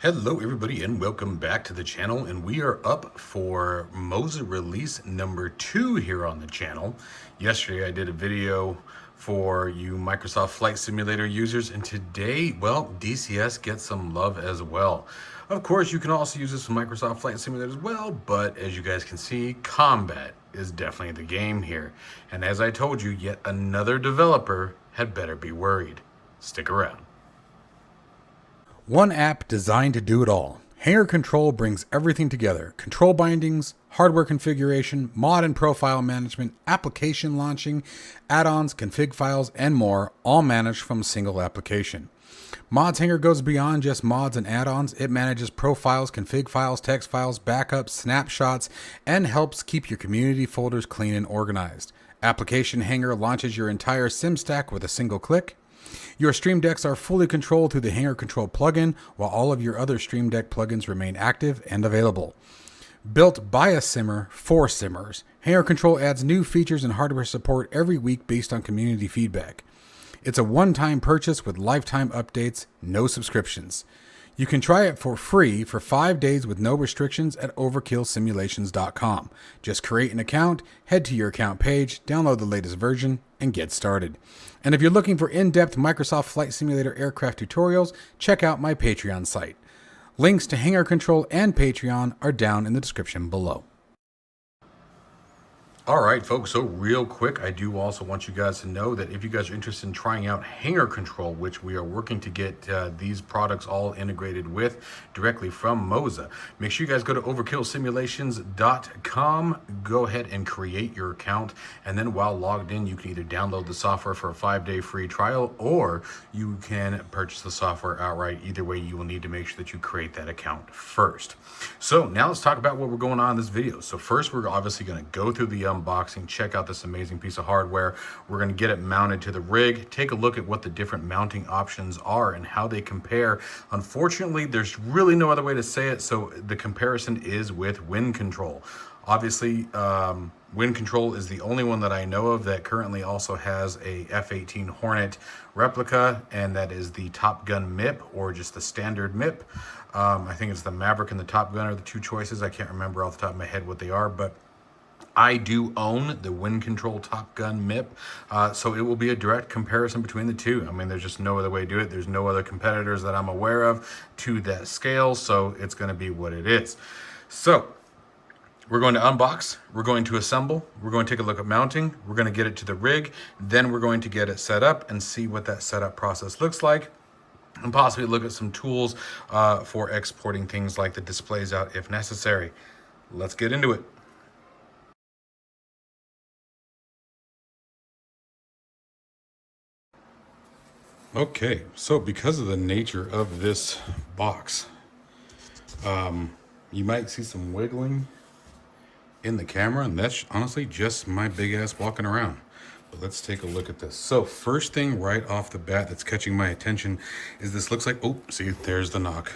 Hello everybody and welcome back to the channel, and we are up for MOZA release number 2 here on the channel. Yesterday I did a video for you Microsoft Flight Simulator users, and today, well, DCS gets some love as well. Of course, you can also use this with Microsoft Flight Simulator as well, but as you guys can see, combat is definitely the game here. And as I told you, yet another developer had better be worried. Stick around. One app designed to do it all. Hangar Control brings everything together. Control bindings, hardware configuration, mod and profile management, application launching, add-ons, config files, and more, all managed from a single application. Mods Hangar goes beyond just mods and add-ons. It manages profiles, config files, text files, backups, snapshots, and helps keep your community folders clean and organized. Application Hangar launches your entire sim stack with a single click. Your Stream Decks are fully controlled through the Hangar Control plugin, while all of your other Stream Deck plugins remain active and available. Built by a simmer for simmers, Hangar Control adds new features and hardware support every week based on community feedback. It's a one-time purchase with lifetime updates, no subscriptions. You can try it for free for 5 days with no restrictions at overkillsimulations.com. Just create an account, head to your account page, download the latest version, and get started. And if you're looking for in-depth Microsoft Flight Simulator aircraft tutorials, check out my Patreon site. Links to Hangar Control and Patreon are down in the description below. All right, folks, so real quick, I do also want you guys to know that if you guys are interested in trying out Hangar Control, which we are working to get these products all integrated with directly from MOZA, make sure you guys go to overkillsimulations.com, go ahead and create your account, and then while logged in, you can either download the software for a 5-day free trial, or you can purchase the software outright. Either way, you will need to make sure that you create that account first. So now let's talk about what we're going on in this video. So first, we're obviously going to go through the unboxing, check out this amazing piece of hardware. We're going to get it mounted to the rig, take a look at what the different mounting options are and how they compare. Unfortunately, there's really no other way to say it, so the comparison is with wind control. Obviously, wind control is the only one that I know of that currently also has a F-18 Hornet replica, and that is the Top Gun MIP, or just the standard MIP. I think it's the Maverick and the Top Gun are the two choices. I can't remember off the top of my head what they are, but I do own the Wind Control Top Gun MIP, so it will be a direct comparison between the two. I mean, there's just no other way to do it. There's no other competitors that I'm aware of to that scale, so it's going to be what it is. So we're going to unbox, we're going to assemble, we're going to take a look at mounting, we're going to get it to the rig, then we're going to get it set up and see what that setup process looks like, and possibly look at some tools for exporting things like the displays out if necessary. Let's get into it. Okay, so because of the nature of this box, you might see some wiggling in the camera, and that's honestly just my big ass walking around. But let's take a look at this. So first thing right off the bat that's catching my attention is this looks like, oh, see, there's the knock.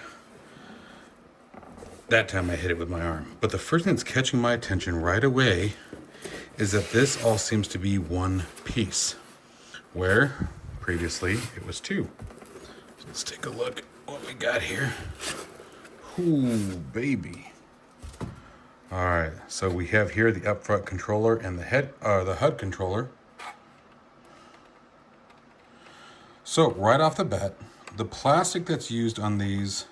That time I hit it with my arm. But the first thing that's catching my attention right away is that this all seems to be one piece, where previously it was two. So let's take a look at what we got here. Ooh, baby. All right, so we have here the upfront controller and the HUD controller. So right off the bat, the plastic that's used on these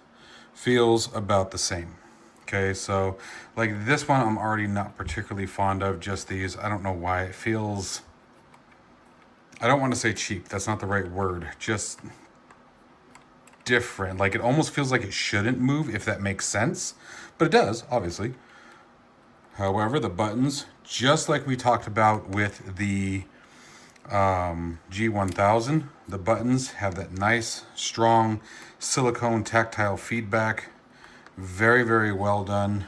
feels about the same. Okay, so like this one, I'm already not particularly fond of, just these. I don't know why it feels, I don't want to say cheap, that's not the right word, just different. Like it almost feels like it shouldn't move, if that makes sense, but it does, obviously. However, the buttons, just like we talked about with the G1000, the buttons have that nice, strong silicone tactile feedback. Very, very well done.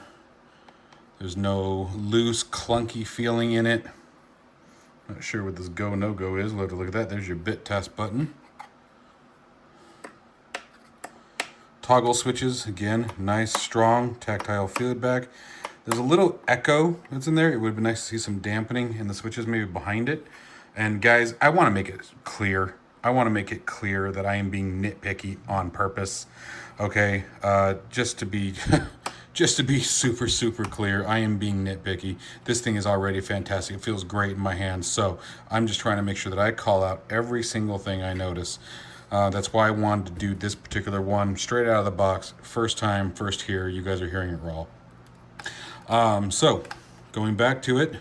There's no loose, clunky feeling in it. Not sure what this go, no-go is. We'll have to look at that. There's your bit test button. Toggle switches, again, nice, strong, tactile feedback. There's a little echo that's in there. It would be nice to see some dampening in the switches maybe behind it. And guys, I want to make it clear. I want to make it clear that I am being nitpicky on purpose. Okay, just to be just to be super clear, I am being nitpicky. This thing is already fantastic. It feels great in my hands. So I'm just trying to make sure that I call out every single thing I notice. That's why I wanted to do this particular one straight out of the box. First time, first here. You guys are hearing it raw. So going back to it,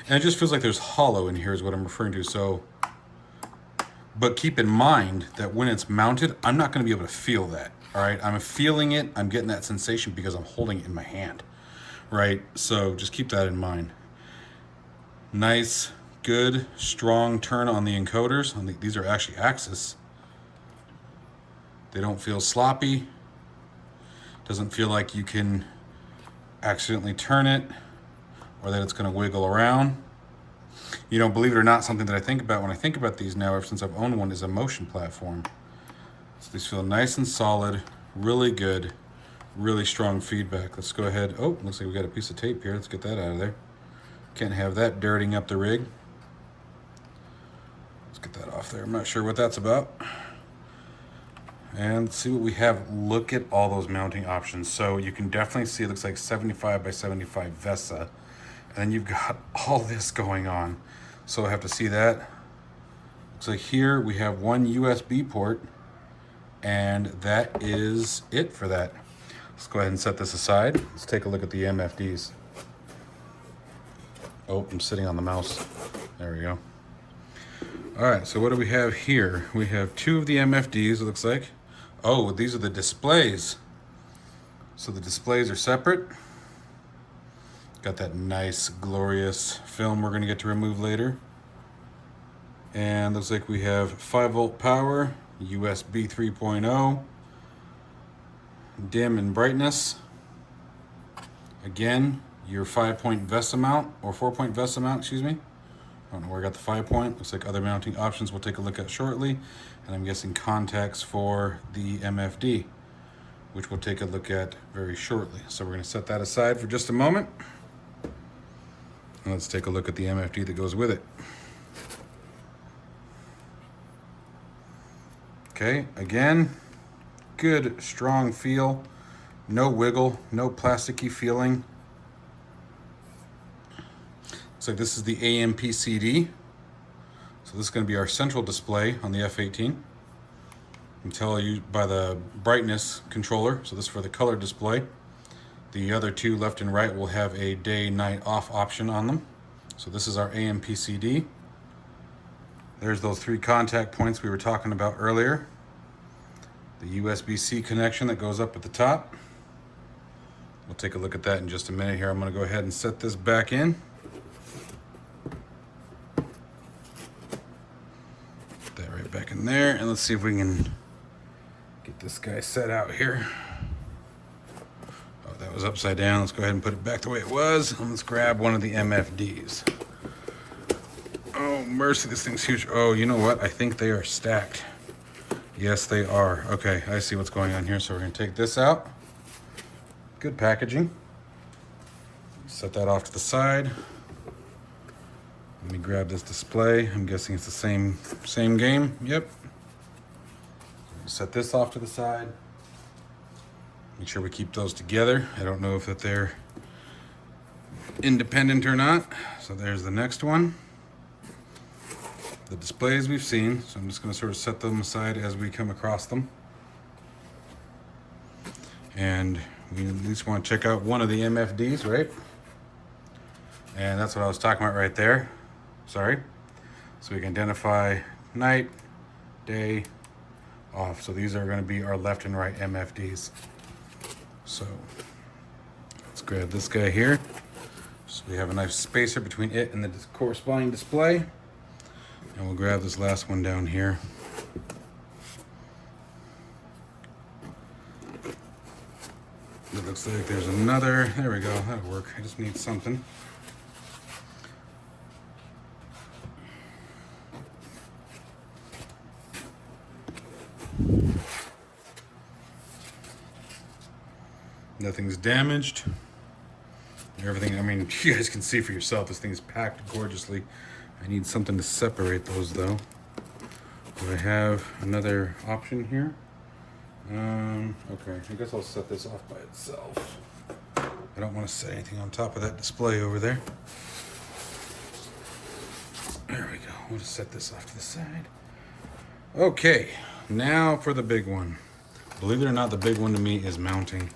and it just feels like there's hollow in here is what I'm referring to. So, but keep in mind that when it's mounted, I'm not going to be able to feel that. All right, I'm feeling it. I'm getting that sensation because I'm holding it in my hand, right? So just keep that in mind. Nice, good, strong turn on the encoders. These are actually axis. They don't feel sloppy. Doesn't feel like you can accidentally turn it or that it's going to wiggle around. You know, believe it or not, something that I think about when I think about these now, ever since I've owned one, is a motion platform. So these feel nice and solid, really good, really strong feedback. Let's go ahead. Oh, looks like we got a piece of tape here. Let's get that out of there. Can't have that dirtying up the rig. Let's get that off there. I'm not sure what that's about. And let's see what we have. Look at all those mounting options. So you can definitely see it looks like 75 by 75 VESA. And then you've got all this going on. So I have to see that. So here we have one USB port, and that is it for that. Let's go ahead and set this aside. Let's take a look at the MFDs. Oh, I'm sitting on the mouse. There we go. All right, so what do we have here? We have two of the MFDs, it looks like. Oh, these are the displays. So the displays are separate. Got that nice, glorious film we're going to get to remove later. And looks like we have 5-volt power, USB 3.0, dim and brightness. Again, your 5-point VESA mount, or 4-point VESA mount, excuse me. I don't know where I got the 5-point. Looks like other mounting options we'll take a look at shortly. And I'm guessing contacts for the MFD, which we'll take a look at very shortly. So we're going to set that aside for just a moment. And let's take a look at the MFD that goes with it. Okay, again, good, strong feel. No wiggle, no plasticky feeling. Looks like this is the AMPCD. So this is going to be our central display on the F-18. You can tell you by the brightness controller. So this is for the color display. The other two left and right will have a day-night off option on them. So this is our AMPCD. There's those 3 contact points we were talking about earlier. The USB-C connection that goes up at the top. We'll take a look at that in just a minute here. I'm going to go ahead and set this back in. Put that right back in there, and let's see if we can get this guy set out here. Oh, that was upside down. Let's go ahead and put it back the way it was. And let's grab one of the MFDs. Oh, mercy, this thing's huge. Oh, you know what? I think they are stacked. Yes, they are. Okay, I see what's going on here. So we're going to take this out. Good packaging. Set that off to the side. Let me grab this display. I'm guessing it's the same game. Yep. Set this off to the side. Make sure we keep those together. I don't know if that they're independent or not. So there's the next one. The displays we've seen, so I'm just going to sort of set them aside as we come across them. And we at least want to check out one of the MFDs, right? And that's what I was talking about right there. Sorry. So we can identify night, day, off. So these are going to be our left and right MFDs. So let's grab this guy here. So we have a nice spacer between it and the corresponding display. And we'll grab this last one down here. It looks like there's another. There we go. That'll work. I just need something. Nothing's damaged. Everything, I mean, you guys can see for yourself, this thing is packed gorgeously. I need something to separate those though. Do I have another option here? Okay, I guess I'll set this off by itself. I don't want to set anything on top of that display over there. There we go. We'll just set this off to the side. Okay, now for the big one. Believe it or not, the big one to me is mounting.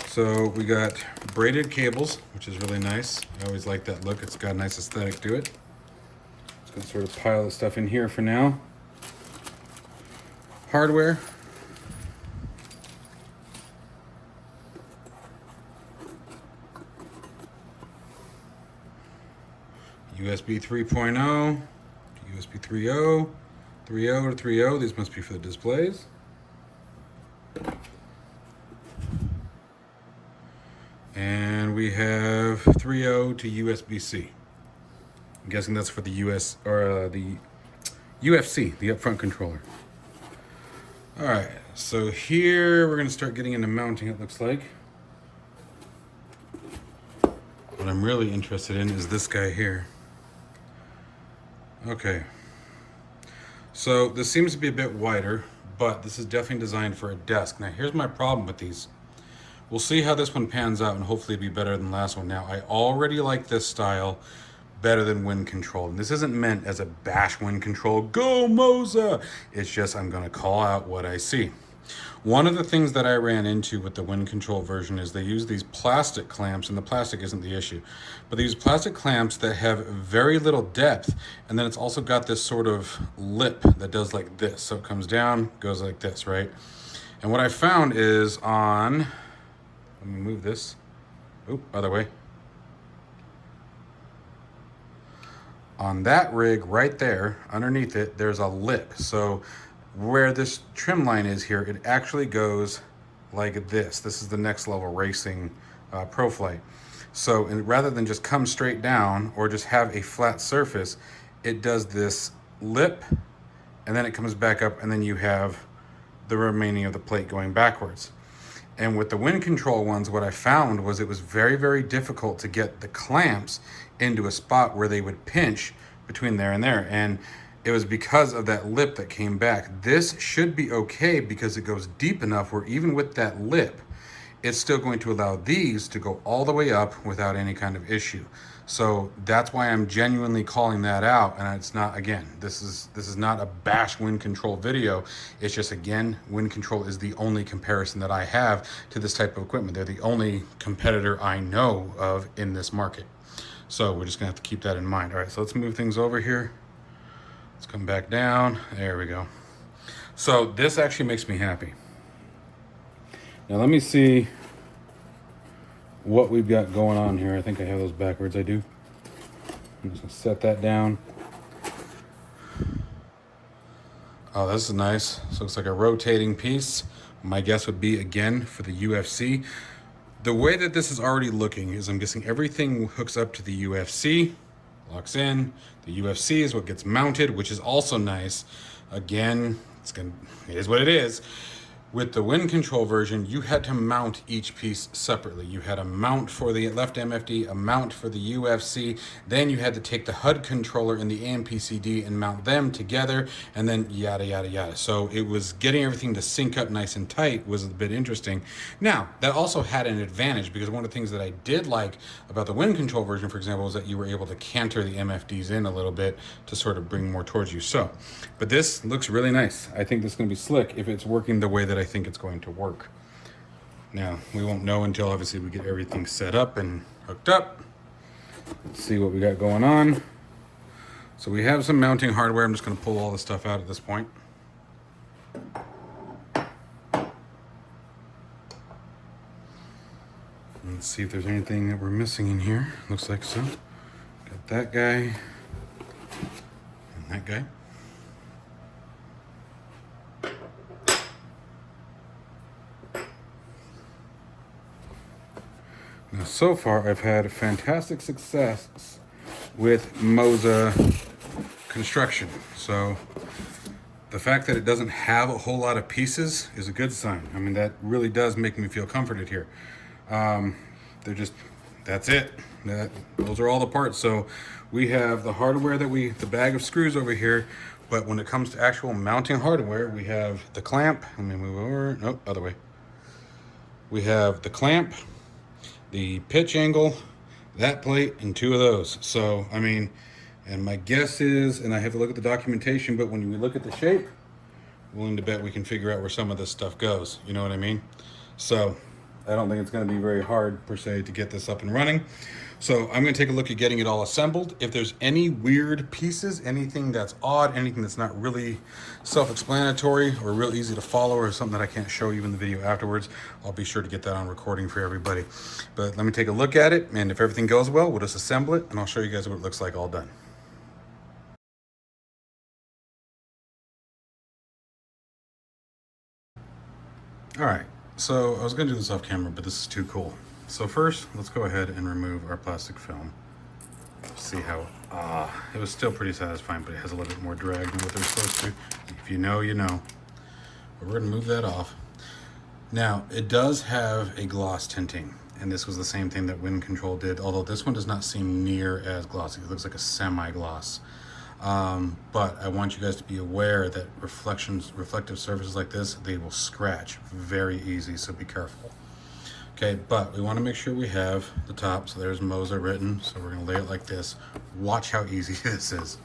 So we got braided cables, which is really nice. I always like that look. It's got a nice aesthetic to it. Just gonna sort of pile the stuff in here for now. Hardware. USB 3.0, USB 3.0, 3.0 to 3.0. These must be for the displays. And we have 3.0 to USB-C. I'm guessing that's for the the UFC, the upfront controller. All right, so here we're gonna start getting into mounting, it looks like. What I'm really interested in is this guy here. Okay, so this seems to be a bit wider, but this is definitely designed for a desk. Now here's my problem with these. We'll see how this one pans out, and hopefully it'll be better than the last one. Now I already like this style better than wind control. And this isn't meant as a bash wind control, go MOZA! It's just I'm gonna call out what I see. One of the things that I ran into with the wind control version is they use these plastic clamps, and the plastic isn't the issue, but these plastic clamps that have very little depth, and then it's also got this sort of lip that does like this. So it comes down, goes like this, right? And what I found is on, let me move this, other way. On that rig right there, underneath it, there's a lip. So where this trim line is here, it actually goes like this. This is the next level racing ProFlight. So rather than just come straight down or just have a flat surface, it does this lip and then it comes back up, and then you have the remaining of the plate going backwards. And with the wind control ones, what I found was it was very, very difficult to get the clamps into a spot where they would pinch between there and there. And it was because of that lip that came back. This should be okay because it goes deep enough where even with that lip, it's still going to allow these to go all the way up without any kind of issue. So that's why I'm genuinely calling that out. And it's not, again, this is not a bash wind control video. It's just, again, wind control is the only comparison that I have to this type of equipment. They're the only competitor I know of in this market. So we're just gonna have to keep that in mind. All right, so let's move things over here. Let's come back down. There we go. So this actually makes me happy. Now let me see what we've got going on here. I think I have those backwards. I do. I'm just gonna set that down. Oh, this is nice. So it looks like a rotating piece. My guess would be, again, for the UFC. The way that this is already looking is I'm guessing everything hooks up to the UFC, locks in. The UFC is what gets mounted, which is also nice. Again, it is what it is. With the wind control version, you had to mount each piece separately. You had a mount for the left MFD, a mount for the UFC, then you had to take the HUD controller and the AMPCD and mount them together, and then yada, yada, yada. So it was getting everything to sync up nice and tight was a bit interesting. Now, that also had an advantage because one of the things that I did like about the wind control version, for example, was that you were able to canter the MFDs in a little bit to sort of bring more towards you. So, but this looks really nice. I think this is gonna be slick if it's working the way that I think it's going to work. Now, we won't know until obviously we get everything set up and hooked up. Let's see what we got going on. So we have some mounting hardware. I'm just going to pull all the stuff out at this point. Let's see if there's anything that we're missing in here. Looks like so. Got that guy and that guy. Now, so far, I've had fantastic success with MOZA construction. So the fact that it doesn't have a whole lot of pieces is a good sign. I mean, that really does make me feel comforted here. That's it. Those are all the parts. So we have the hardware the bag of screws over here, But when it comes to actual mounting hardware, we have the clamp. Let me move over. Nope, other way. We have the clamp, the pitch angle, that plate, and 2 of those. So, I mean, and my guess is, and I have to look at the documentation, but when we look at the shape, willing to bet we can figure out where some of this stuff goes. You know what I mean? So I don't think it's going to be very hard per se to get this up and running. So I'm going to take a look at getting it all assembled. If there's any weird pieces, anything that's odd, anything that's not really self-explanatory or real easy to follow, or something that I can't show you in the video afterwards, I'll be sure to get that on recording for everybody. But let me take a look at it, and if everything goes well, we'll just assemble it, and I'll show you guys what it looks like all done. All right, so I was going to do this off camera, but this is too cool. So first, let's go ahead and remove our plastic film. See how, it was still pretty satisfying, but it has a little bit more drag than what they're supposed to. If you know, you know. But we're gonna move that off. Now, it does have a gloss tinting, and this was the same thing that Wind Control did, although this one does not seem near as glossy. It looks like a semi-gloss. But I want you guys to be aware that reflective surfaces like this, they will scratch very easy, so be careful. Okay, but we want to make sure we have the top. So there's MOZA written, so we're going to lay it like this. Watch how easy this is.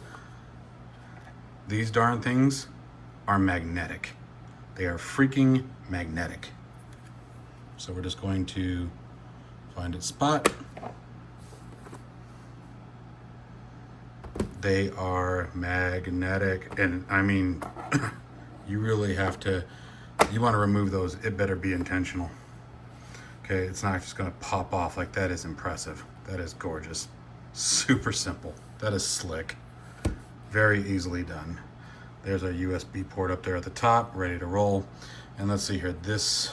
These darn things are magnetic. They are freaking magnetic. So we're just going to find its spot. They are magnetic, and I mean, you really have to, you want to remove those, it better be intentional. Okay, it's not just gonna pop off. Like, that is impressive. That is gorgeous. Super simple. That is slick. Very easily done. There's our USB port up there at the top, ready to roll. And let's see here, this,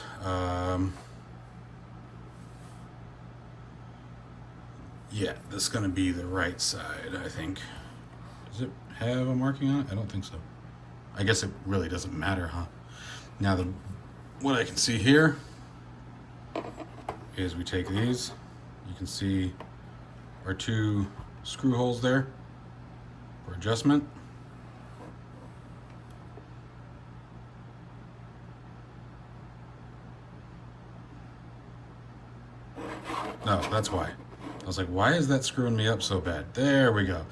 yeah, this is gonna be the right side, I think. Does it have a marking on it? I don't think so. I guess it really doesn't matter, huh? Now, what I can see here is we take these. You can see our 2 screw holes there for adjustment. No, that's why. I was like, why is that screwing me up so bad? There we go.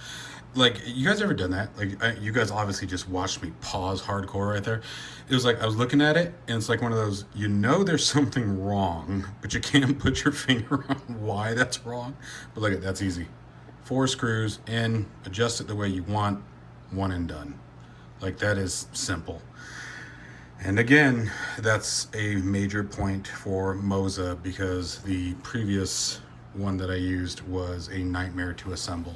Like, you guys ever done that? Like, you guys obviously just watched me pause hardcore right there. It was like, I was looking at it, and it's like one of those, you know there's something wrong, but you can't put your finger on why that's wrong. But look, that's easy. 4 screws in, adjust it the way you want, 1 and done. Like, that is simple. And again, that's a major point for MOZA, because the previous one that I used was a nightmare to assemble.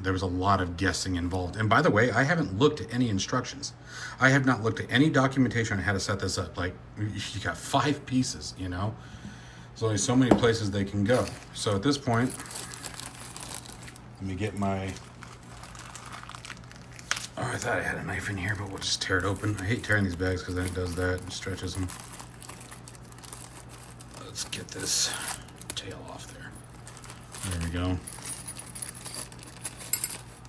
There was a lot of guessing involved. And by the way, I haven't looked at any instructions. I have not looked at any documentation on how to set this up. Like, you got 5 pieces, you know? There's only so many places they can go. So at this point, let me get my, oh, I thought I had a knife in here, but we'll just tear it open. I hate tearing these bags because then it does that and stretches them. Let's get this tail off there. There we go.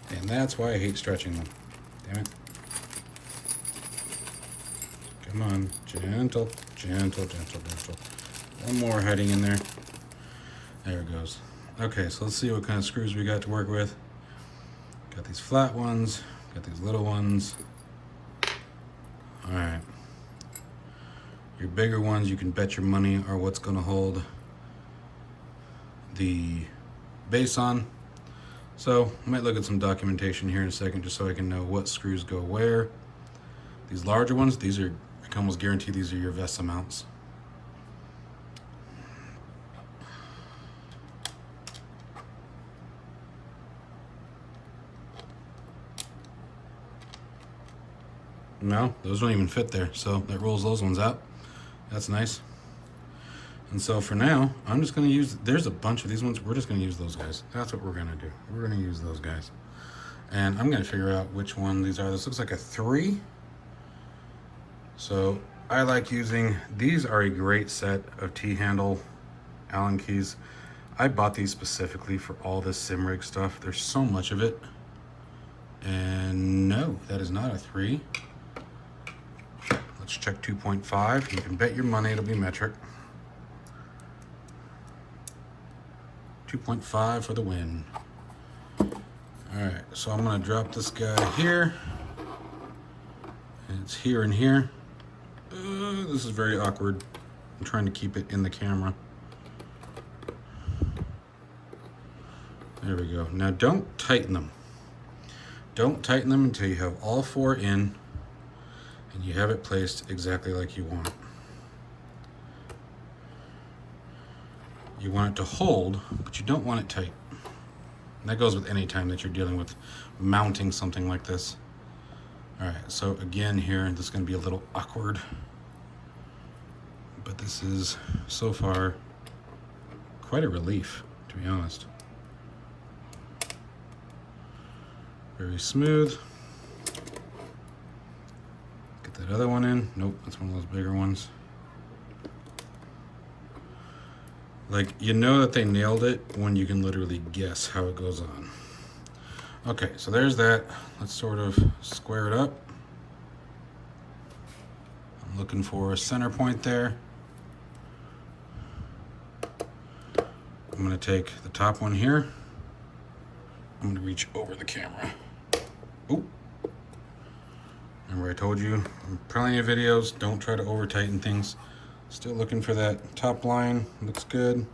And that's why I hate stretching them. Damn it. Come on, gentle, gentle, gentle, gentle. One more heading in there. There it goes. Okay, so let's see what kind of screws we got to work with. Got these flat ones, got these little ones. All right. Your bigger ones, you can bet your money, are what's gonna hold the base on. So I might look at some documentation here in a second just so I can know what screws go where. These larger ones, these are, I can almost guarantee these are your VESA mounts. No, those don't even fit there, so that rolls those ones out. That's nice. And so for now, I'm just going to use, there's a bunch of these ones, we're just going to use those guys. That's what we're going to do. We're going to use those guys. And I'm going to figure out which one these are. This looks like a 3. So I like using, these are a great set of T-handle Allen keys. I bought these specifically for all this sim rig stuff. There's so much of it. And no, that is not a 3. Let's check 2.5. You can bet your money it'll be metric. 2.5 for the win. Alright, so I'm going to drop this guy here. And it's here and here. This is very awkward. I'm trying to keep it in the camera. There we go. Now don't tighten them. Don't tighten them until you have all 4 in and you have it placed exactly like you want it. You want it to hold, but you don't want it tight. And that goes with any time that you're dealing with mounting something like this. All right, so again here, this is going to be a little awkward, but this is so far quite a relief, to be honest. Very smooth. Get that other one in. Nope, that's one of those bigger ones. Like, you know that they nailed it when you can literally guess how it goes on. Okay, so there's that. Let's sort of square it up. I'm looking for a center point there. I'm going to take the top one here. I'm going to reach over the camera. Oop. Remember I told you, in plenty of videos, don't try to over tighten things. Still looking for that top line. Looks good.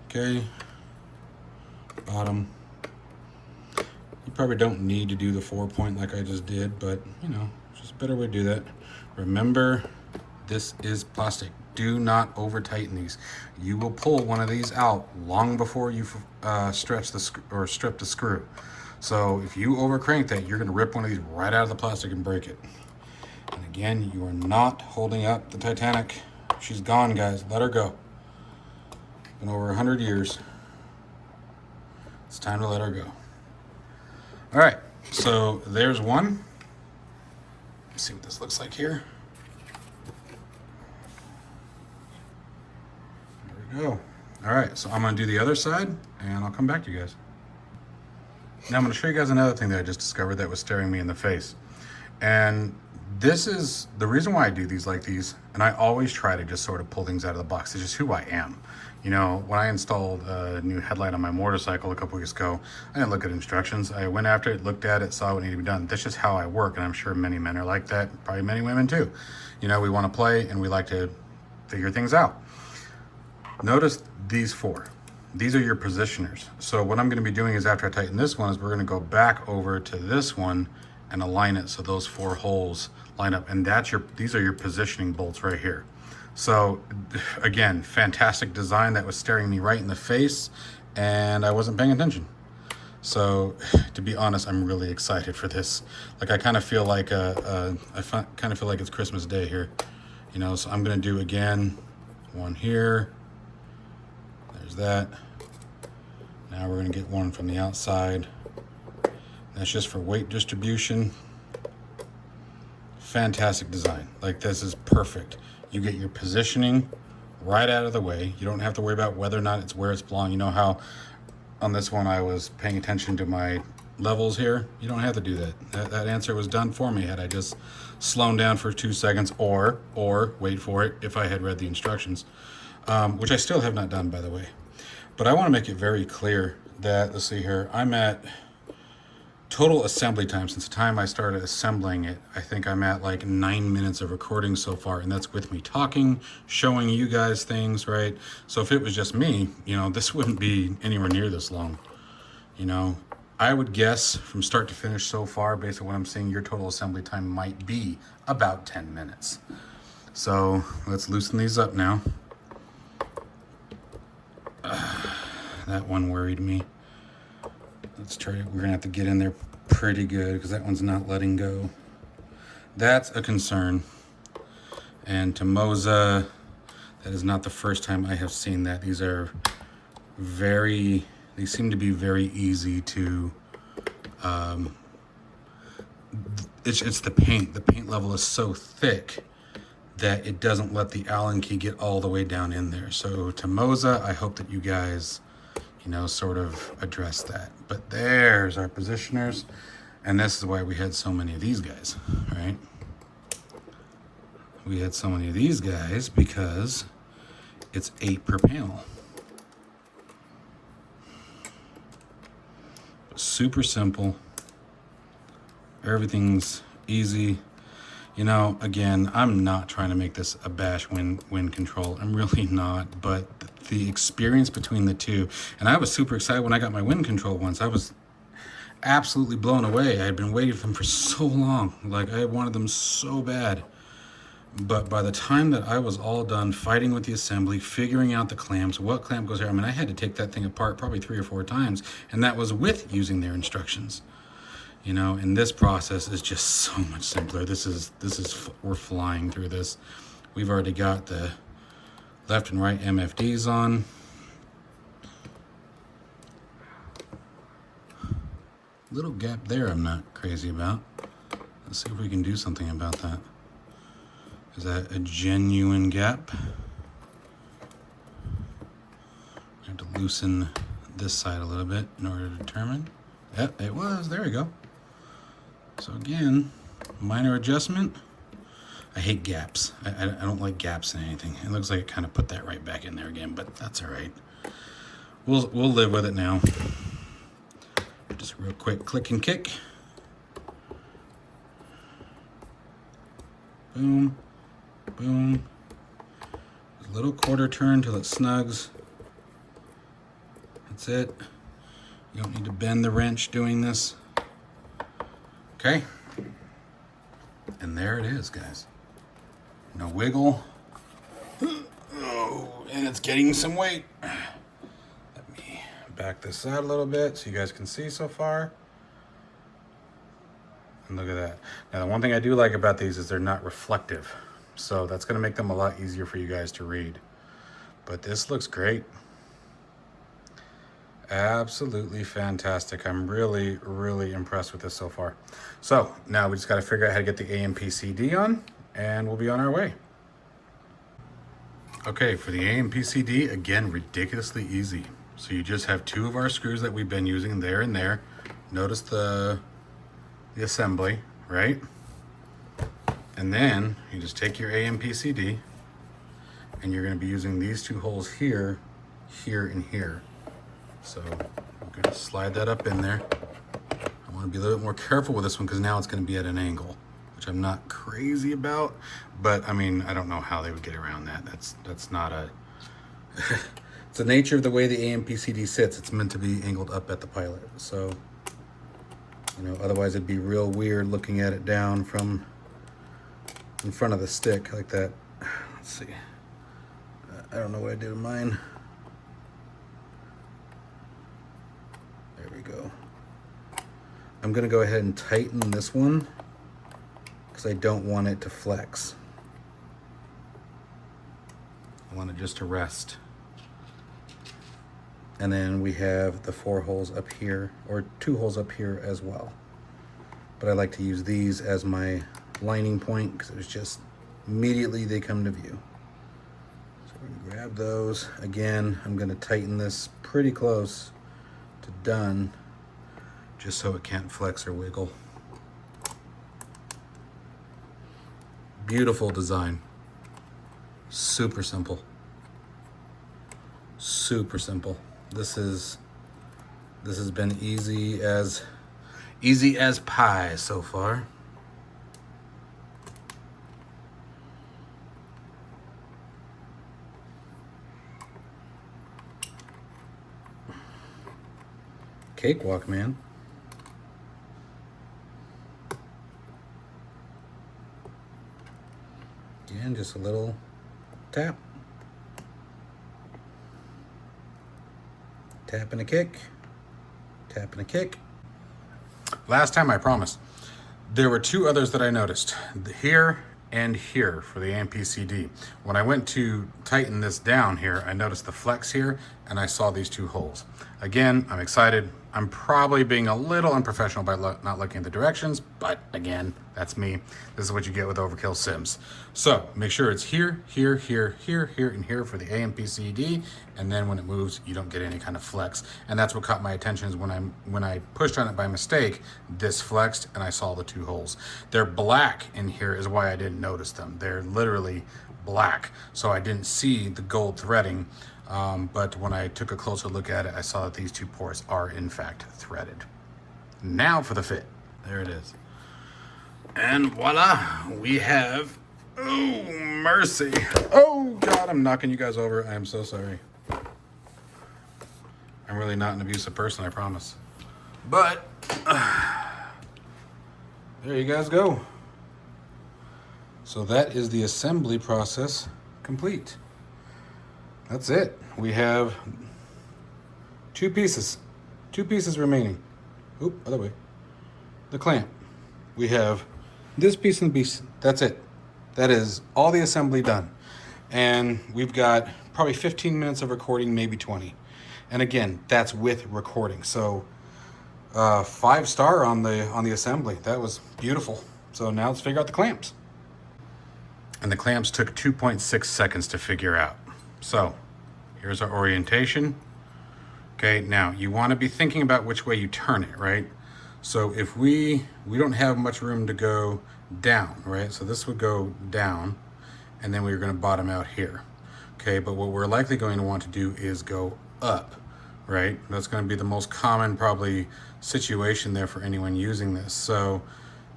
Okay. Bottom. You probably don't need to do the 4-point like I just did, but you know, just a better way to do that. Remember, this is plastic. Do not over tighten these. You will pull one of these out long before you stretch the or strip the screw. So if you over crank that, you're going to rip one of these right out of the plastic and break it. And again, you are not holding up the Titanic. She's gone, guys. Let her go. Been over 100 years. It's time to let her go. All right, so there's one. Let's see what this looks like here. There we go. All right, so I'm gonna do the other side and I'll come back to you guys. Now I'm gonna show you guys another thing that I just discovered that was staring me in the face. And this is the reason why I do these like these, and I always try to just sort of pull things out of the box. It's just who I am. You know, when I installed a new headlight on my motorcycle a couple weeks ago, I didn't look at instructions. I went after it, looked at it, saw what needed to be done. That's just how I work, and I'm sure many men are like that, probably many women too. You know, we want to play and we like to figure things out. Notice these 4. These are your positioners. So what I'm going to be doing is after I tighten this one is we're going to go back over to this one and align it so those 4 holes line up, and these are your positioning bolts right here. So again, fantastic design that was staring me right in the face and I wasn't paying attention. So to be honest, I'm really excited for this. Like I kind of feel like it's Christmas Day here, you know. So I'm gonna do again one here. There's that. Now we're gonna get one from the outside. That's just for weight distribution. Fantastic design. Like this is perfect. You get your positioning right out of the way. You don't have to worry about whether or not it's where it's belong. You know how on this one I was paying attention to my levels here? You don't have to do that. That answer was done for me had I just slowed down for 2 seconds or wait for it if I had read the instructions, which I still have not done, by the way. But I want to make it very clear that, let's see here, I'm at total assembly time since the time I started assembling it. I think I'm at like 9 minutes of recording so far, and that's with me talking, showing you guys things, right? So if it was just me, you know, this wouldn't be anywhere near this long. You know, I would guess from start to finish so far, based on what I'm seeing, your total assembly time might be about 10 minutes. So let's loosen these up now. That one worried me. Let's try it. We're gonna have to get in there pretty good because that one's not letting go. That's a concern. And to MOZA, that is not the first time I have seen that. These are they seem to be very easy to, it's the paint. The paint level is so thick that it doesn't let the Allen key get all the way down in there. So to MOZA, I hope that you guys you know, sort of address that. But there's our positioners, and this is why we had so many of these guys, right? We had so many of these guys because it's 8 per panel. Super simple. Everything's easy. You know, again, I'm not trying to make this a bash wind control. I'm really not, but the experience between the two, and I was super excited when I got my wind control once. I was absolutely blown away. I had been waiting for them for so long. Like, I wanted them so bad. But by the time that I was all done fighting with the assembly, figuring out the clamps, what clamp goes here, I mean, I had to take that thing apart probably 3 or 4 times, and that was with using their instructions. You know, and this process is just so much simpler. This is we're flying through this. We've already got the left and right MFDs on. Little gap there I'm not crazy about. Let's see if we can do something about that. Is that a genuine gap? I have to loosen this side a little bit in order to determine. Yep, it was. There we go. So again, minor adjustment. I hate gaps. I don't like gaps in anything. It looks like it kind of put that right back in there again, but that's all right. We'll live with it now. Just real quick click and kick. Boom, boom. A little quarter turn till it snugs. That's it. You don't need to bend the wrench doing this. Okay. And there it is, guys. No wiggle. Oh, and it's getting some weight. Let me back this out a little bit so you guys can see so far. And look at that. Now, the one thing I do like about these is they're not reflective. So that's going to make them a lot easier for you guys to read. But this looks great. Absolutely fantastic. I'm really, really impressed with this so far. So now we just got to figure out how to get the AMPCD on, and we'll be on our way. Okay, for the AMPCD, again, ridiculously easy. So you just have 2 of our screws that we've been using there and there. Notice the assembly, right? And then you just take your AMPCD, and you're going to be using these 2 holes here, here, and here. So I'm going to slide that up in there. I want to be a little bit more careful with this one because now it's going to be at an angle, which I'm not crazy about. But I mean, I don't know how they would get around that. That's not a... It's the nature of the way the AMPCD sits. It's meant to be angled up at the pilot. So, you know, otherwise it'd be real weird looking at it down from in front of the stick like that. Let's see. I don't know what I did with mine. There we go. I'm going to go ahead and tighten this one because I don't want it to flex. I want it just to rest. And then we have the 4 holes up here, or 2 holes up here as well. But I like to use these as my lining point because it's just immediately they come to view. So we're going to grab those. Again, I'm going to tighten this pretty close to done, just so it can't flex or wiggle. Beautiful design. Super simple. Super simple. This has been easy as pie so far. Cakewalk, man. Again, just a little tap. Tap and a kick. Tap and a kick. Last time, I promise. There were 2 others that I noticed. Here and here for the AMPCD. When I went to tighten this down here, I noticed the flex here, and I saw these 2 holes. Again, I'm excited. I'm probably being a little unprofessional by not looking at the directions, but again, that's me. This is what you get with overkill sims. So make sure it's here, here, here, here, here, and here for the AMPCD, and then when it moves, you don't get any kind of flex. And that's what caught my attention is when I pushed on it by mistake, this flexed, and I saw the 2 holes. They're black in here is why I didn't notice them. They're literally black, so I didn't see the gold threading. But when I took a closer look at it, I saw that these 2 ports are in fact threaded. Now for the fit. There it is. And voila, we have, oh mercy. Oh God, I'm knocking you guys over. I am so sorry. I'm really not an abusive person, I promise. But, there you guys go. So that is the assembly process complete. That's it. We have 2 pieces. 2 pieces remaining. Oop, other way. The clamp. We have this piece and the piece. That's it. That is all the assembly done. And we've got probably 15 minutes of recording, maybe 20. And again, that's with recording. So 5-star on the assembly. That was beautiful. So now let's figure out the clamps. And the clamps took 2.6 seconds to figure out. So here's our orientation. Okay, now you want to be thinking about which way you turn it, right? So if we don't have much room to go down, right? So this would go down, and then we're going to bottom out here. Okay, but what we're likely going to want to do is go up, right? That's going to be the most common probably situation there for anyone using this. So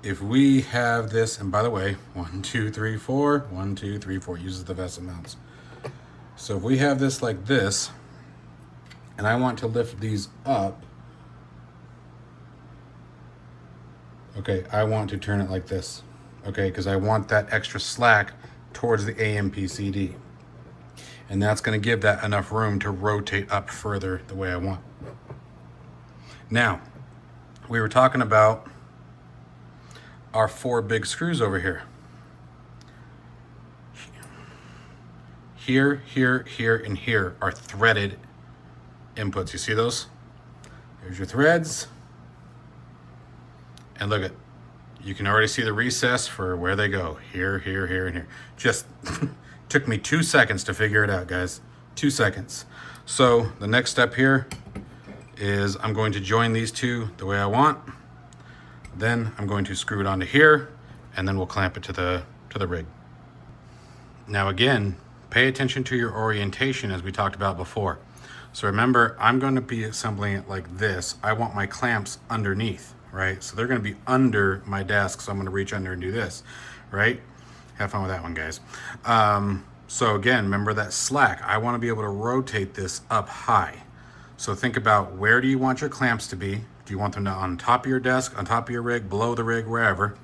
if we have this, and by the way, 1, 2, 3, 4, 1, 2, 3, 4 uses the vessel mounts. So if we have this like this, and I want to lift these up, okay, I want to turn it like this, okay, because I want that extra slack towards the AMPCD. And that's going to give that enough room to rotate up further the way I want. Now, we were talking about our 4 big screws over here. Here, here, here, and here are threaded inputs. You see those? Here's your threads. And look at, you can already see the recess for where they go. Here, here, here, and here. Just took me 2 seconds to figure it out, guys. 2 seconds. So the next step here is I'm going to join these 2 the way I want. Then I'm going to screw it onto here, and then we'll clamp it to the rig. Now again, pay attention to your orientation as we talked about before. So remember, I'm going to be assembling it like this. I want my clamps underneath, right? So they're going to be under my desk, so I'm going to reach under and do this, right? Have fun with that one, guys. So again, remember that slack. I want to be able to rotate this up high. So think about, where do you want your clamps to be? Do you want them on top of your desk, on top of your rig, below the rig, wherever,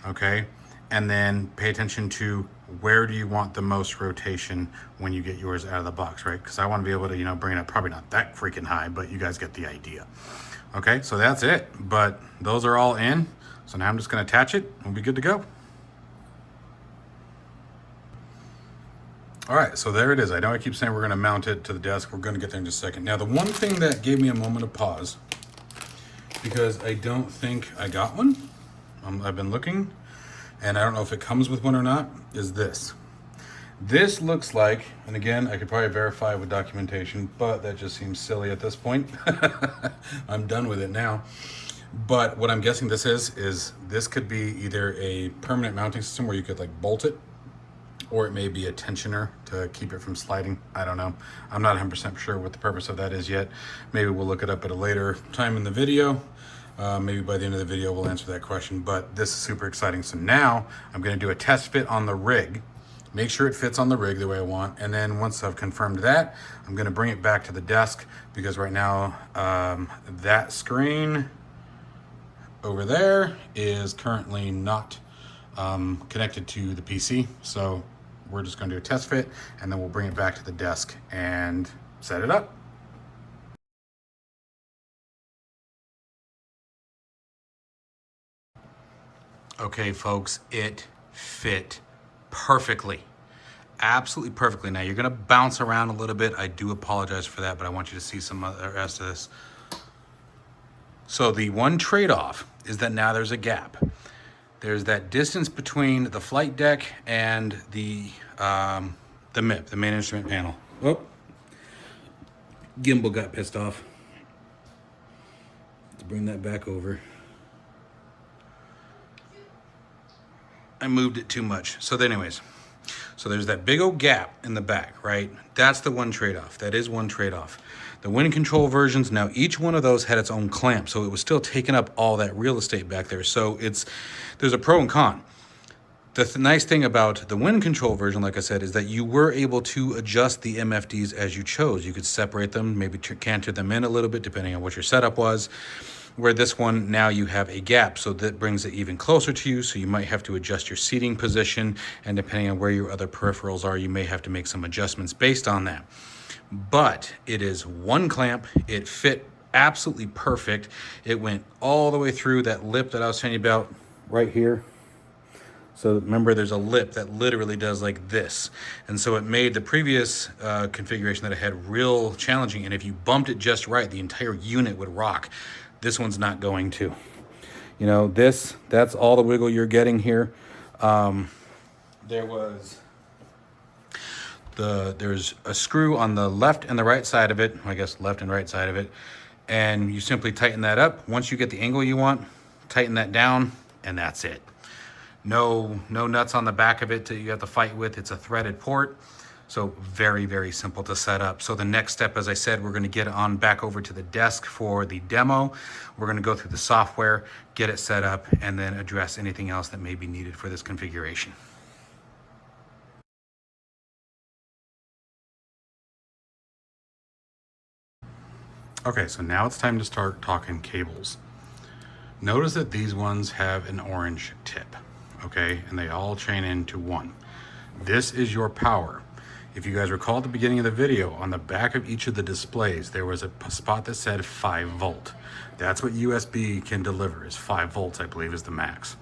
okay? And then pay attention to, where do you want the most rotation when you get yours out of the box, right? Because I want to be able to, you know, bring it up, probably not that freaking high, but you guys get the idea. Okay, so that's it. But those are all in. So now I'm just going to attach it and we'll be good to go. All right, so there it is. I know I keep saying we're going to mount it to the desk. We're going to get there in just a second. Now, the one thing that gave me a moment of pause, because I don't think I got one. I've been looking, and I don't know if it comes with one or not, is this. This looks like, and again, I could probably verify with documentation, but that just seems silly at this point. I'm done with it now. But what I'm guessing this is this could be either a permanent mounting system where you could like bolt it, or it may be a tensioner to keep it from sliding. I don't know. I'm not 100% sure what the purpose of that is yet. Maybe we'll look it up at a later time in the video. Maybe by the end of the video we'll answer that question, but this is super exciting. So now I'm going to do a test fit on the rig, make sure it fits on the rig the way I want, and then once I've confirmed that, I'm going to bring it back to the desk, because right now that screen over there is currently not connected to the PC. So we're just going to do a test fit, and then we'll bring it back to the desk and set it up. Okay, folks, it fit perfectly. Absolutely perfectly. Now, you're going to bounce around a little bit. I do apologize for that, but I want you to see some of the rest of this. So the one trade-off is that now there's a gap. There's that distance between the flight deck and the MIP, the main instrument panel. Oh, gimbal got pissed off. Let's bring that back over. I moved it too much. So anyways, so there's that big old gap in the back, right? That's the one trade-off. That is one trade-off. The wind control versions, now each one of those had its own clamp, so it was still taking up all that real estate back there. So there's a pro and con. The nice thing about the wind control version, like I said, is that you were able to adjust the MFDs as you chose. You could separate them, maybe canter them in a little bit, depending on what your setup was. Where this one, now you have a gap, so that brings it even closer to you, so you might have to adjust your seating position, and depending on where your other peripherals are, you may have to make some adjustments based on that. But it is one clamp. It fit absolutely perfect. It went all the way through that lip that I was telling you about right here. So remember, there's a lip that literally does like this. And so it made the previous configuration that I had real challenging, and if you bumped it just right, the entire unit would rock. This one's not going to. You know, that's all the wiggle you're getting here. There's a screw on the left and the right side of it, I guess left and right side of it, and you simply tighten that up. Once you get the angle you want, tighten that down, and that's it. No nuts on the back of it that you have to fight with. It's a threaded port. So very, very simple to set up. So the next step, as I said, we're going to get on back over to the desk for the demo. We're going to go through the software, get it set up, and then address anything else that may be needed for this configuration. Okay, so now it's time to start talking cables. Notice that these ones have an orange tip, okay? And they all chain into one. This is your power. If you guys recall at the beginning of the video, on the back of each of the displays, there was a spot that said 5 volt. That's what USB can deliver, is 5 volts, I believe is the max.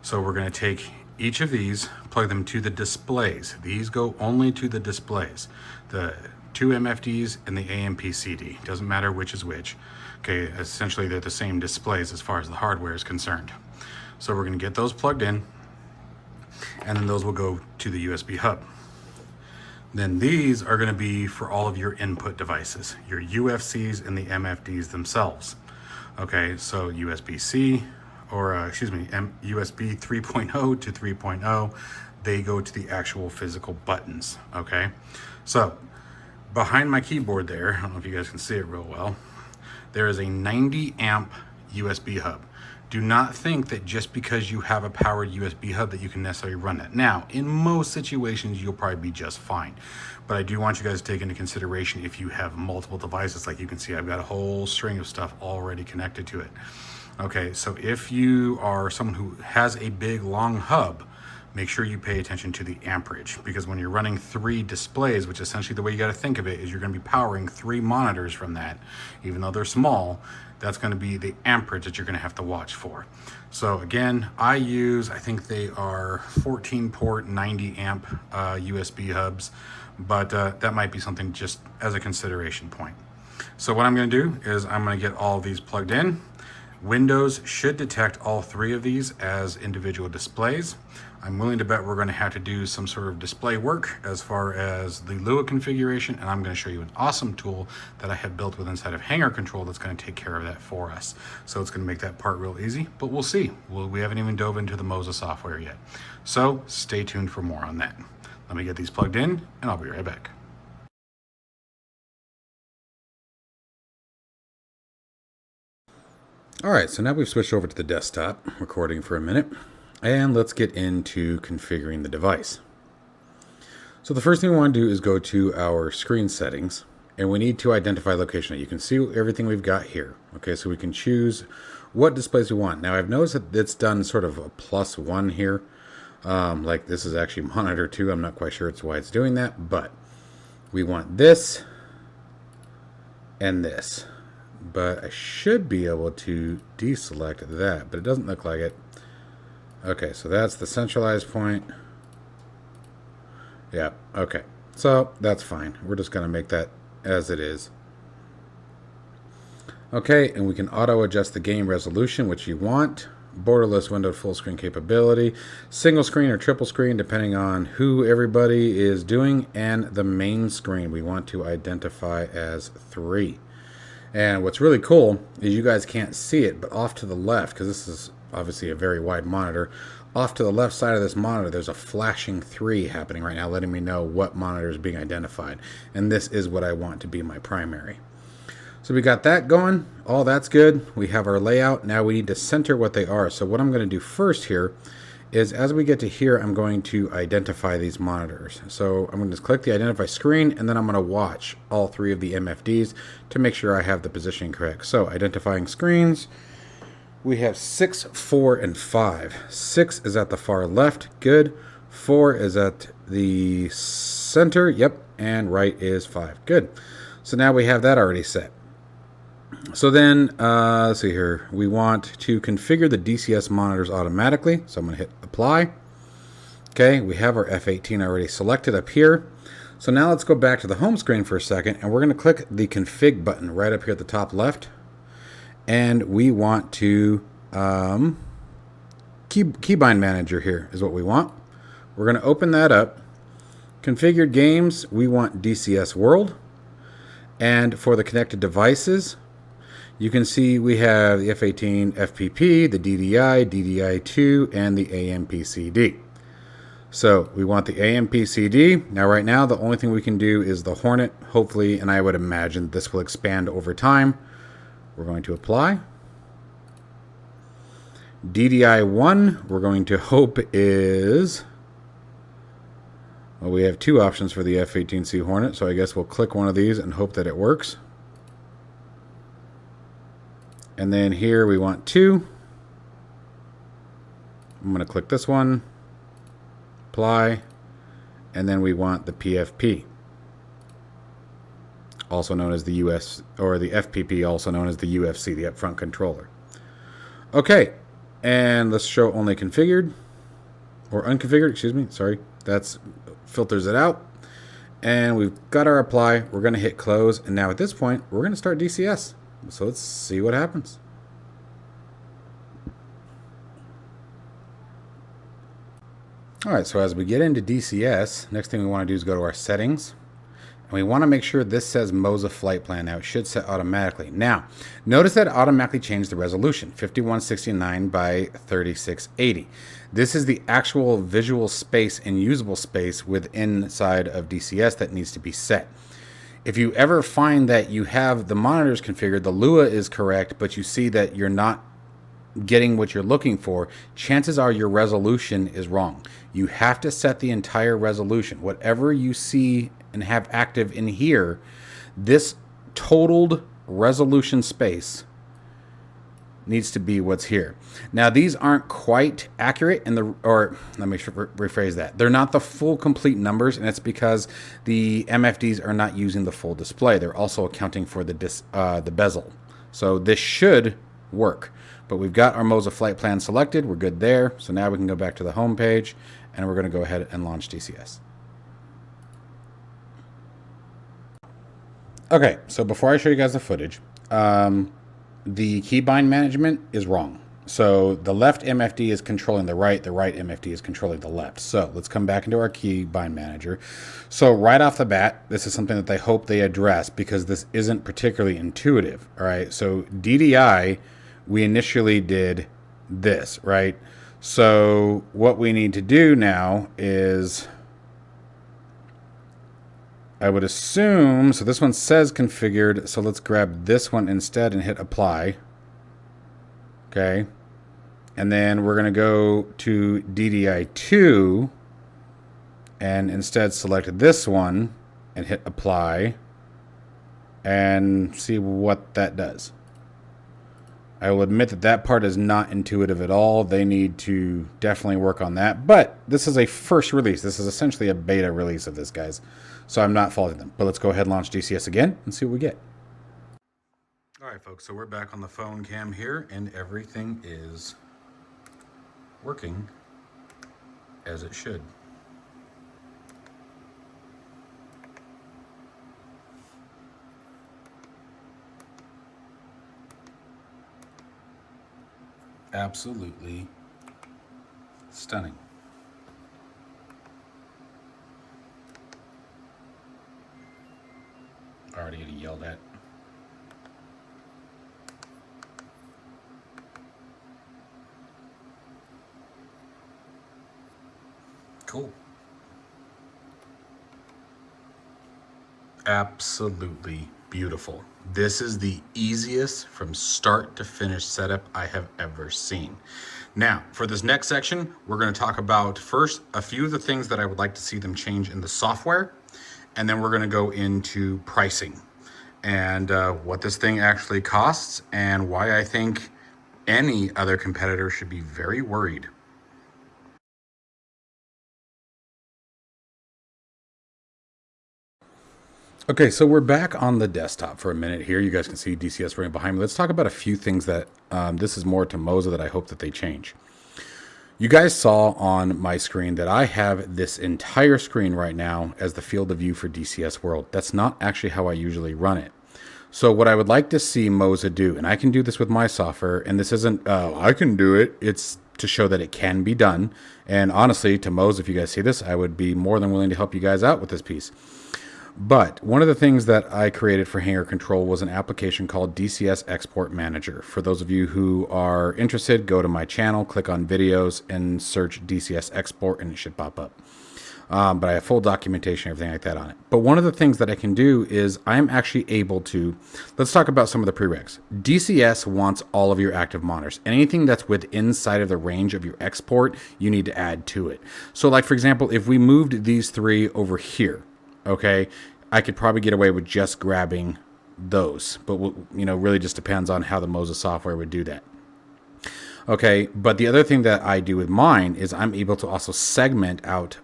So we're gonna take each of these, plug them to the displays. These go only to the displays. The 2 MFDs and the AMPCD, doesn't matter which is which. Okay, essentially they're the same displays as far as the hardware is concerned. So we're gonna get those plugged in, and then those will go to the USB hub. Then these are going to be for all of your input devices, your UFCs and the MFDs themselves. Okay, so USB-C, or USB 3.0 to 3.0, they go to the actual physical buttons, okay? So, behind my keyboard there, I don't know if you guys can see it real well, there is a 90 amp USB hub. Do not think that just because you have a powered USB hub that you can necessarily run that. Now, in most situations, you'll probably be just fine. But I do want you guys to take into consideration if you have multiple devices. Like you can see, I've got a whole string of stuff already connected to it. Okay, so if you are someone who has a big, long hub, make sure you pay attention to the amperage, because when you're running 3 displays, which essentially the way you got to think of it is you're going to be powering 3 monitors from that, even though they're small, that's going to be the amperage that you're going to have to watch for. So again, I think they are 14 port 90 amp USB hubs, but that might be something just as a consideration point. So what I'm going to do is I'm going to get all of these plugged in. Windows should detect all 3 of these as individual displays. I'm willing to bet we're going to have to do some sort of display work as far as the Lua configuration, and I'm going to show you an awesome tool that I have built with inside of Hangar Control that's going to take care of that for us. So it's going to make that part real easy, but we'll see. We haven't even dove into the MOZA software yet. So stay tuned for more on that. Let me get these plugged in, and I'll be right back. All right, so now we've switched over to the desktop, recording for a minute, and let's get into configuring the device. So the first thing we want to do is go to our screen settings, and we need to identify location. You can see everything we've got here. Okay, so we can choose what displays we want. Now I've noticed that it's done sort of a +1 here. Like this is actually monitor 2. I'm not quite sure it's why it's doing that, but we want this and this. But I should be able to deselect that, but it doesn't look like it. Okay, so that's the centralized point. Yeah, okay. So that's fine. We're just going to make that as it is. Okay, and we can auto adjust the game resolution, which you want. Borderless windowed full screen capability, single screen or triple screen depending on who everybody is doing, and the main screen we want to identify as 3. And what's really cool is you guys can't see it, but off to the left, because this is obviously a very wide monitor, off to the left side of this monitor there's a flashing 3 happening right now, letting me know what monitor is being identified, and this is what I want to be my primary. So we got that going, all that's good. We have our layout. Now we need to center what they are. So what I'm going to do first here is, as we get to here, I'm going to identify these monitors. So I'm going to just click the identify screen, and then I'm going to watch all 3 of the MFDs to make sure I have the positioning correct. So identifying screens, we have 6, 4, and 5. 6 is at the far left, good. 4 is at the center, yep, and right is 5, good. So now we have that already set. So then, let's see here. We want to configure the DCS monitors automatically. So I'm going to hit apply. Okay, we have our F-18 already selected up here. So now let's go back to the home screen for a second, and we're going to click the config button right up here at the top left. And we want to, keybind manager here is what we want. We're going to open that up. Configured games, we want DCS World. And for the connected devices, you can see we have the F-18 FPP, the DDI, DDI2, and the AMPCD. So we want the AMPCD. Now right now, the only thing we can do is the Hornet, hopefully, and I would imagine this will expand over time. We're going to apply. DDI1, we're going to hope is... Well, we have 2 options for the F-18C Hornet, so I guess we'll click one of these and hope that it works. And then here we want 2. I'm going to click this one, apply, and then we want the PFP, also known as the US, or the FPP, also known as the UFC, the upfront controller. Okay, and let's show only configured, or unconfigured, excuse me, sorry, that's filters it out. And we've got our apply, we're going to hit close, and now at this point, we're going to start DCS. So let's see what happens. Alright, so as we get into DCS, next thing we want to do is go to our settings. And we want to make sure this says MOZA flight plan. Now it should set automatically. Now, notice that it automatically changed the resolution, 5169 by 3680. This is the actual visual space and usable space within inside of DCS that needs to be set. If you ever find that you have the monitors configured, the Lua is correct, but you see that you're not getting what you're looking for, chances are your resolution is wrong. You have to set the entire resolution. Whatever you see and have active in here, this totaled resolution space needs to be what's here. Now these aren't quite accurate in the, or let me rephrase that. They're not the full complete numbers, and it's because the MFDs are not using the full display. They're also accounting for the bezel. So this should work. But we've got our MOZA flight plan selected. We're good there. So now we can go back to the home page, and we're going to go ahead and launch DCS. Okay, so before I show you guys the footage, the keybind management is wrong. So the left MFD is controlling the right MFD is controlling the left. So let's come back into our keybind manager. So right off the bat, this is something that they hope they address because this isn't particularly intuitive. All right, so DDI, we initially did this, right? So what we need to do now is, I would assume, so this one says configured, so let's grab this one instead and hit apply. Okay. And then we're going to go to DDI2 and instead select this one and hit apply and see what that does. I will admit that that part is not intuitive at all. They need to definitely work on that. But this is a first release. This is essentially a beta release of this, guys. So I'm not faulting them. But let's go ahead and launch DCS again and see what we get. All right, folks. So we're back on the phone cam here, and everything is working as it should. absolutely stunning. Already getting yelled at. Cool. Absolutely beautiful. This is the easiest from start to finish setup I have ever seen. Now, for this next section, we're going to talk about first a few of the things that I would like to see them change in the software, and then we're going to go into pricing and what this thing actually costs and why I think any other competitor should be very worried. Okay, so we're back on the desktop for a minute here. You guys can see DCS running behind me. Let's talk about a few things that, this is more to MOZA that I hope that they change. You guys saw on my screen that I have this entire screen right now as the field of view for DCS World. That's not actually how I usually run it. So what I would like to see MOZA do, and I can do this with my software, and this isn't, I can do it. It's to show that it can be done. And honestly, to MOZA, if you guys see this, I would be more than willing to help you guys out with this piece. But one of the things that I created for Hangar Control was an application called DCS Export Manager. For those of you who are interested, go to my channel, click on videos, and search DCS Export, and it should pop up. But I have full documentation, everything like that on it. But one of the things that I can do is I'm actually able to, let's talk about some of the prereqs. DCS wants all of your active monitors. Anything that's within inside of the range of your export, you need to add to it. So like, for example, if we moved these three over here, okay, I could probably get away with just grabbing those, but really just depends on how the MOZA software would do that. Okay, but the other thing that I do with mine is I'm able to also segment out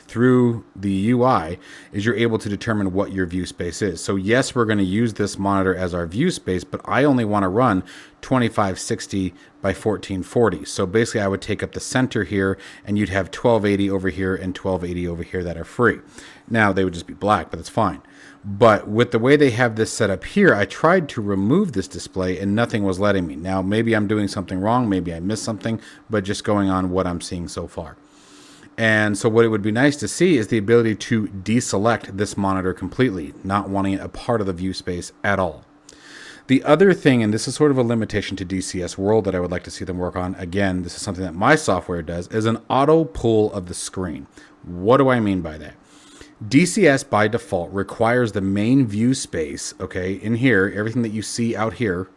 through the UI, is you're able to determine what your view space is. So yes, we're going to use this monitor as our view space, but I only want to run 2560 by 1440. So basically I would take up the center here, and you'd have 1280 over here and 1280 over here that are free. Now they would just be black, but it's fine. But with the way they have this set up here, I tried to remove this display and nothing was letting me. Now, maybe I'm doing something wrong. Maybe I missed something, but just going on what I'm seeing so far. And so what it would be nice to see is the ability to deselect this monitor completely, not wanting it a part of the view space at all. The other thing, and this is sort of a limitation to DCS World that I would like to see them work on, again, this is something that my software does, is an auto pull of the screen. What do I mean by that? DCS by default requires the main view space, okay, in here, everything that you see out here,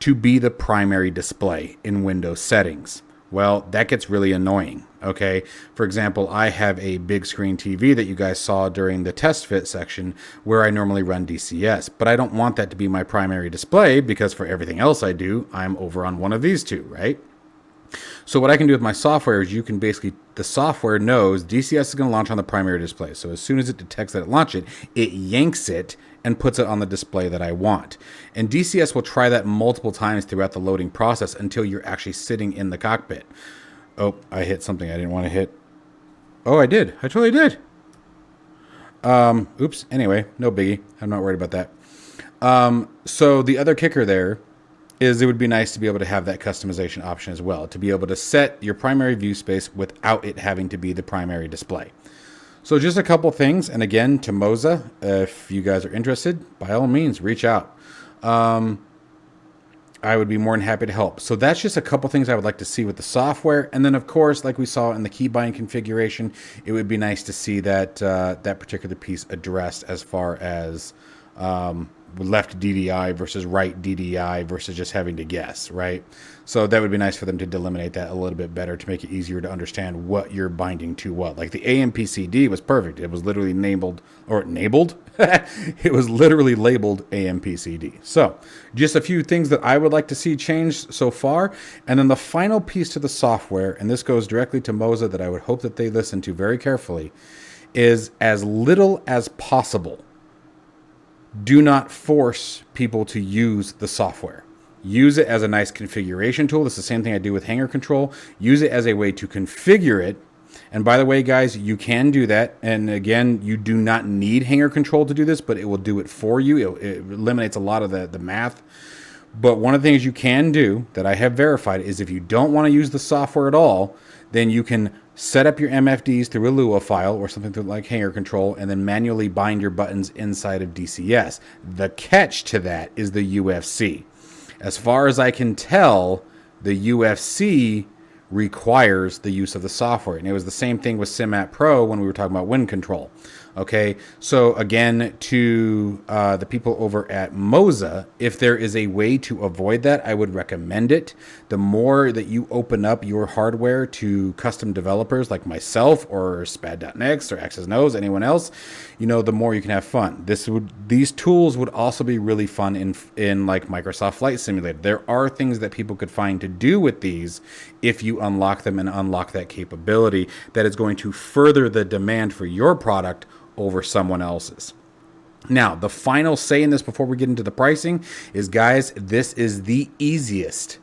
to be the primary display in Windows settings. Well, that gets really annoying, okay? For example, I have a big screen TV that you guys saw during the test fit section where I normally run DCS, but I don't want that to be my primary display because for everything else I do, I'm over on one of these two, right? So what I can do with my software is the software knows DCS is going to launch on the primary display. So as soon as it detects that it launched it yanks it and puts it on the display that I want. And DCS will try that multiple times throughout the loading process until you're actually sitting in the cockpit. Oh, I hit something I didn't want to hit. Oh, I did. I totally did. Oops. Anyway, no biggie. I'm not worried about that. So the other kicker there is it would be nice to be able to have that customization option as well, to be able to set your primary view space without it having to be the primary display. So just a couple things, and again, to MOZA, if you guys are interested, by all means, reach out. I would be more than happy to help. So that's just a couple things I would like to see with the software. And then, of course, like we saw in the keybind configuration, it would be nice to see that that particular piece addressed as far as left DDI versus right DDI versus just having to guess, right? So that would be nice for them to delineate that a little bit better to make it easier to understand what you're binding to what. Like the AMPCD was perfect. It was literally it was literally labeled AMPCD. So just a few things that I would like to see changed so far. And then the final piece to the software, and this goes directly to MOZA that I would hope that they listen to very carefully, is as little as possible. Do not force people to use the software. Use it as a nice configuration tool. This is the same thing I do with Hangar Control. Use it as a way to configure it. And by the way, guys, you can do that. And again, you do not need Hangar Control to do this, but it will do it for you. It eliminates a lot of the math. But one of the things you can do that I have verified is if you don't want to use the software at all, then you can set up your MFDs through a Lua file or something like hanger control and then manually bind your buttons inside of DCS. The catch to that is the UFC. As far as I can tell, the UFC requires the use of the software. And it was the same thing with SimApp Pro when we were talking about wind control. Okay, so again, to the people over at MOZA, if there is a way to avoid that, I would recommend it. The more that you open up your hardware to custom developers like myself or Spad.next or Access Knows, anyone else, the more you can have fun. These tools would also be really fun in like Microsoft Flight Simulator. There are things that people could find to do with these if you unlock them and unlock that capability that is going to further the demand for your product over someone else's. Now, the final say in this before we get into the pricing is, guys, this is the easiest.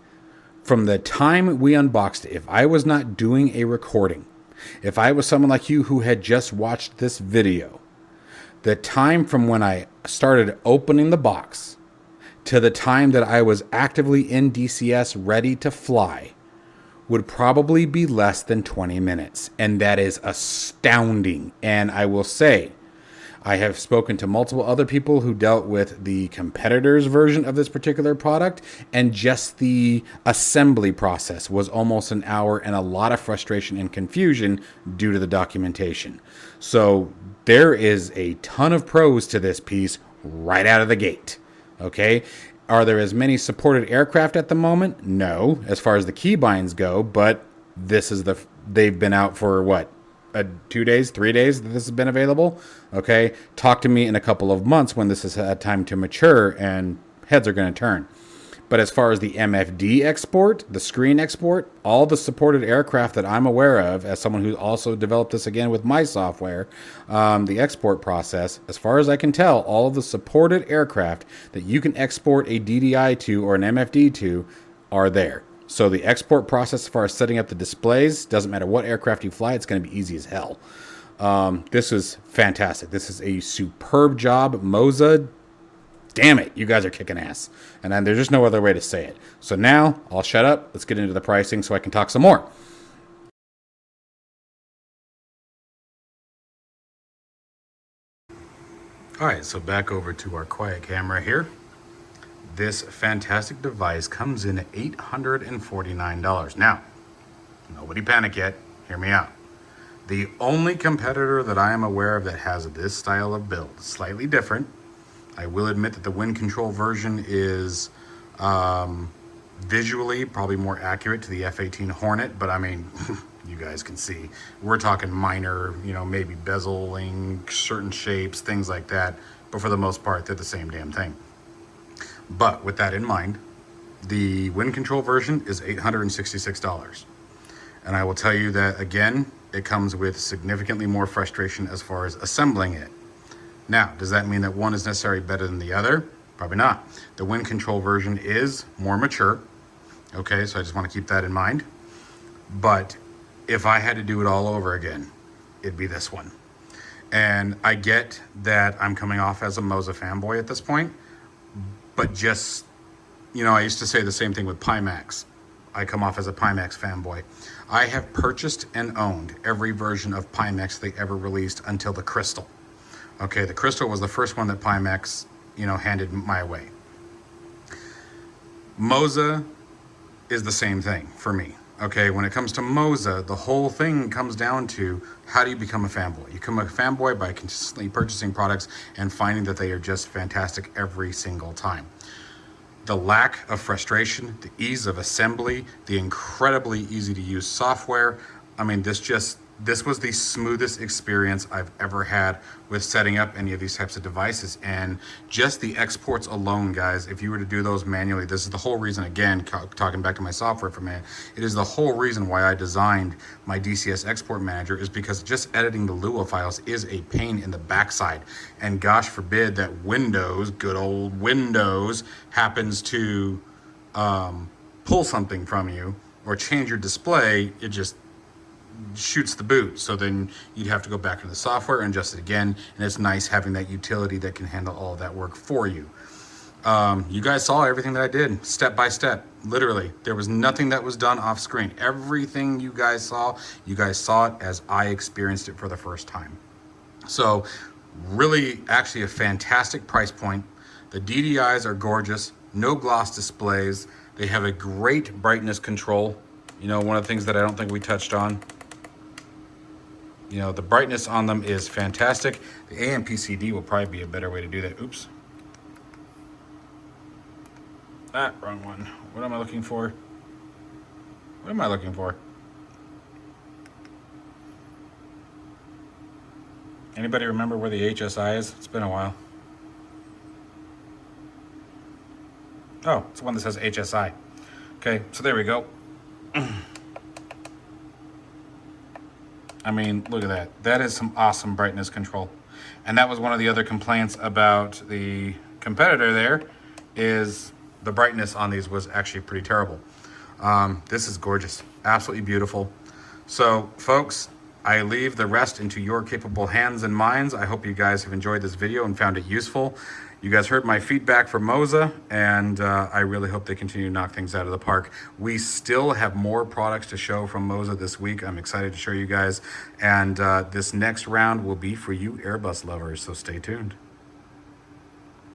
From the time we unboxed it, if I was not doing a recording, if I was someone like you who had just watched this video, the time from when I started opening the box to the time that I was actively in DCS ready to fly would probably be less than 20 minutes. And that is astounding. And I will say, I have spoken to multiple other people who dealt with the competitor's version of this particular product, and just the assembly process was almost an hour and a lot of frustration and confusion due to the documentation. So there is a ton of pros to this piece right out of the gate. Okay. Are there as many supported aircraft at the moment? No, as far as the keybinds go, but they've been out for what? 2 days, 3 days that this has been available. Okay. Talk to me in a couple of months when this has had time to mature and heads are going to turn. But as far as the MFD export, the screen export, all the supported aircraft that I'm aware of, as someone who also developed this again with my software, the export process, as far as I can tell, all of the supported aircraft that you can export a DDI to or an MFD to are there. So the export process as far as setting up the displays, doesn't matter what aircraft you fly, it's going to be easy as hell. This is fantastic. This is a superb job. MOZA, damn it, you guys are kicking ass. And then there's just no other way to say it. So now I'll shut up. Let's get into the pricing so I can talk some more. All right, so back over to our quiet camera here. This fantastic device comes in at $849. Now, nobody panic yet. Hear me out. The only competitor that I am aware of that has this style of build, slightly different. I will admit that the wind control version is visually probably more accurate to the F-18 Hornet, but I mean, you guys can see, we're talking minor, maybe bezeling, certain shapes, things like that. But for the most part, they're the same damn thing. But with that in mind, the wind control version is $866. And I will tell you that, again, it comes with significantly more frustration as far as assembling it. Now, does that mean that one is necessarily better than the other? Probably not. The wind control version is more mature. Okay, so I just want to keep that in mind. But if I had to do it all over again, it'd be this one. And I get that I'm coming off as a MOZA fanboy at this point, but just, I used to say the same thing with Pimax. I come off as a Pimax fanboy. I have purchased and owned every version of Pimax they ever released until the Crystal. Okay, the Crystal was the first one that Pimax, handed my way. MOZA is the same thing for me. Okay, when it comes to MOZA, the whole thing comes down to how do you become a fanboy? You become a fanboy by consistently purchasing products and finding that they are just fantastic every single time. The lack of frustration, the ease of assembly, the incredibly easy to use software. I mean, this was the smoothest experience I've ever had with setting up any of these types of devices. And just the exports alone, guys, if you were to do those manually, this is the whole reason, again, talking back to my software for a minute, it is the whole reason why I designed my DCS export manager, is because just editing the Lua files is a pain in the backside. And gosh forbid that Windows, good old Windows, happens to pull something from you or change your display. It just shoots the boot. So then you'd have to go back into the software and adjust it again. And it's nice having that utility that can handle all of that work for you. You guys saw everything that I did step by step. Literally, there was nothing that was done off screen. Everything you guys saw it as I experienced it for the first time. So really, actually a fantastic price point. The DDIs are gorgeous, no gloss displays. They have a great brightness control. You know, one of the things that I don't think we touched on. You know, the brightness on them is fantastic. The AMPCD will probably be a better way to do that. Oops. Ah, wrong one. What am I looking for? What am I looking for? Anybody remember where the HSI is? It's been a while. Oh, it's the one that says HSI. Okay, so there we go. I mean, look at that. That is some awesome brightness control. And that was one of the other complaints about the competitor there, is the brightness on these was actually pretty terrible. This is gorgeous, absolutely beautiful. So folks, I leave the rest into your capable hands and minds. I hope you guys have enjoyed this video and found it useful. You guys heard my feedback from MOZA, and I really hope they continue to knock things out of the park. We still have more products to show from MOZA this week. I'm excited to show you guys, and this next round will be for you Airbus lovers, so stay tuned.